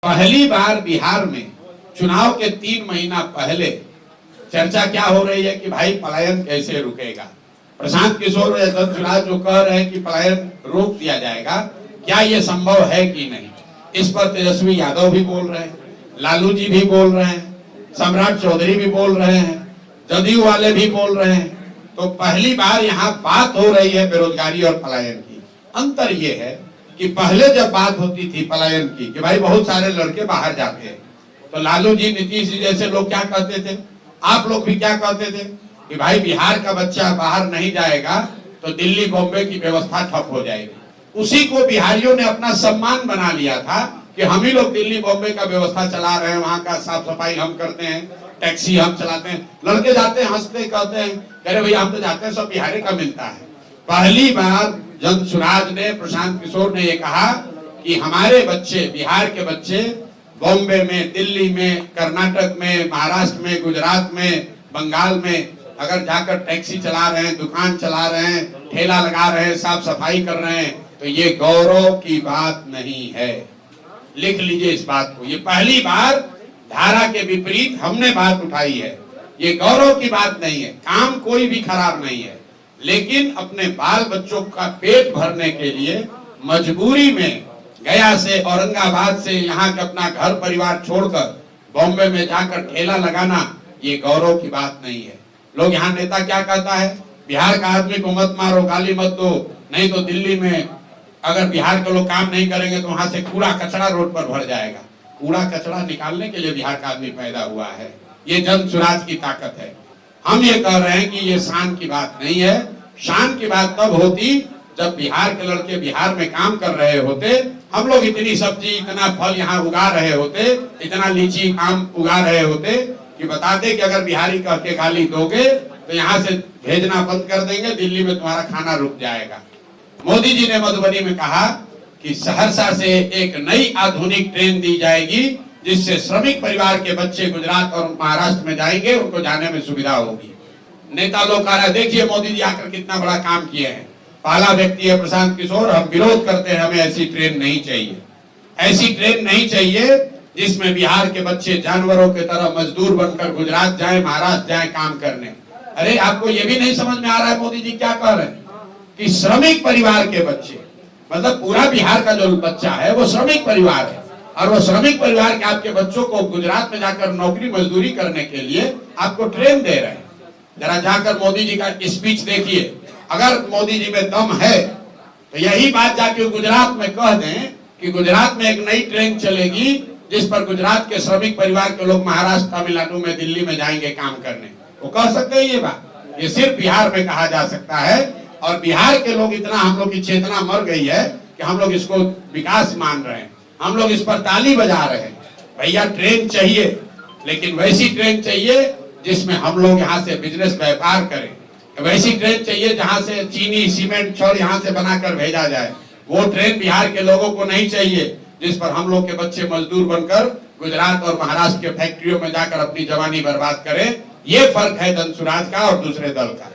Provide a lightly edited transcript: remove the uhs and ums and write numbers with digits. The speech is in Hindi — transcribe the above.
पहली बार बिहार में चुनाव के 3 महीना पहले चर्चा क्या हो रही है कि भाई पलायन कैसे रुकेगा। प्रशांत किशोर और यशवंत जो कह रहे हैं कि पलायन रोक दिया जाएगा, क्या ये संभव है कि नहीं। इस पर तेजस्वी यादव भी बोल रहे हैं, लालू जी भी बोल रहे हैं, सम्राट चौधरी भी बोल रहे हैं, जदयू वाले भी बोल रहे हैं। तो पहली बार यहाँ बात हो रही है बेरोजगारी और पलायन की। अंतर ये है कि पहले जब बात होती थी पलायन की कि भाई बहुत सारे लड़के बाहर जाते हैं, तो लालू जी, नीतीश जी जैसे लोग क्या कहते थे, आप लोग भी क्या कहते थे कि भाई बिहार का बच्चा बाहर नहीं जाएगा तो दिल्ली बॉम्बे की व्यवस्था ठप हो जाएगी। उसी को बिहारियों ने अपना सम्मान बना लिया था कि हम ही लोग दिल्ली बॉम्बे का व्यवस्था चला रहे हैं, वहां का साफ सफाई हम करते हैं, टैक्सी हम चलाते हैं। लड़के जाते हैं, हंसते कहते हैं, कह रहे भैया हम तो जाते हैं, सब बिहारी का मिलता है। पहली बार जनसुराज ने, प्रशांत किशोर ने ये कहा कि हमारे बच्चे, बिहार के बच्चे बॉम्बे में, दिल्ली में, कर्नाटक में, महाराष्ट्र में, गुजरात में, बंगाल में अगर जाकर टैक्सी चला रहे हैं, दुकान चला रहे हैं, ठेला लगा रहे हैं, साफ सफाई कर रहे हैं, तो ये गौरव की बात नहीं है। लिख लीजिए इस बात को। ये पहली बार धारा के विपरीत हमने बात उठाई है। ये गौरव की बात नहीं है, काम कोई भी खराब नहीं है, लेकिन अपने बाल बच्चों का पेट भरने के लिए मजबूरी में गया से, औरंगाबाद से यहाँ के अपना घर परिवार छोड़कर बॉम्बे में जाकर ठेला लगाना, ये गौरव की बात नहीं है। लोग यहाँ नेता क्या कहता है, बिहार का आदमी को मत मारो, गाली मत दो, नहीं तो दिल्ली में अगर बिहार के लोग काम नहीं करेंगे तो वहां से कूड़ा कचरा रोड पर भर जाएगा। कूड़ा कचरा निकालने के लिए बिहार का आदमी पैदा हुआ है। ये जनसुराज की ताकत है। हम ये कह रहे हैं कि ये शान की बात नहीं है। शान की बात तब होती जब बिहार के लड़के बिहार में काम कर रहे होते, हम लोग इतनी सब्जी, इतना फल यहाँ उगा रहे होते, इतना लीची आम उगा रहे होते कि बताते कि अगर बिहारी कह के गाली दोगे तो यहाँ से भेजना बंद कर देंगे, दिल्ली में तुम्हारा खाना रुक जाएगा। मोदी जी ने मधुबनी में कहा कि सहरसा से एक नई आधुनिक ट्रेन दी जाएगी जिससे श्रमिक परिवार के बच्चे गुजरात और महाराष्ट्र में जाएंगे, उनको जाने में सुविधा होगी। नेता लोग कह रहे, देखिए मोदी जी आकर कितना बड़ा काम किए हैं। पहला व्यक्ति है प्रशांत किशोर, हम विरोध करते हैं, हमें ऐसी ट्रेन नहीं चाहिए। ऐसी ट्रेन नहीं चाहिए जिसमें बिहार के बच्चे जानवरों की तरह मजदूर बनकर गुजरात जाए, महाराष्ट्र जाए काम करने। अरे आपको ये भी नहीं समझ में आ रहा है मोदी जी क्या कह रहे हैं कि श्रमिक परिवार के बच्चे, मतलब पूरा बिहार का जो बच्चा है वो श्रमिक परिवार है, और वो श्रमिक परिवार के आपके बच्चों को गुजरात में जाकर नौकरी मजदूरी करने के लिए आपको ट्रेन दे रहे हैं। जरा जाकर मोदी जी का स्पीच देखिए। अगर मोदी जी में दम है तो यही बात जाके गुजरात में कह दें कि गुजरात में एक नई ट्रेन चलेगी जिस पर गुजरात के श्रमिक परिवार के लोग महाराष्ट्र, तमिलनाडु में, दिल्ली में जाएंगे काम करने। वो कह सकते हैं ये बात? ये सिर्फ बिहार में कहा जा सकता है। और बिहार के लोग, इतना हम लोग की चेतना मर गई है कि हम लोग इसको विकास मान रहे हैं, हम लोग इस पर ताली बजा रहे हैं। भैया ट्रेन चाहिए, लेकिन वैसी ट्रेन चाहिए जिसमें हम लोग यहाँ से बिजनेस व्यापार करें। वैसी ट्रेन चाहिए जहाँ से चीनी, सीमेंट, छड़ यहाँ से बनाकर भेजा जाए। वो ट्रेन बिहार के लोगों को नहीं चाहिए जिस पर हम लोग के बच्चे मजदूर बनकर गुजरात और महाराष्ट्र के फैक्ट्रियों में जाकर अपनी जवानी बर्बाद करें। ये फर्क है जनसुराज का और दूसरे दल का।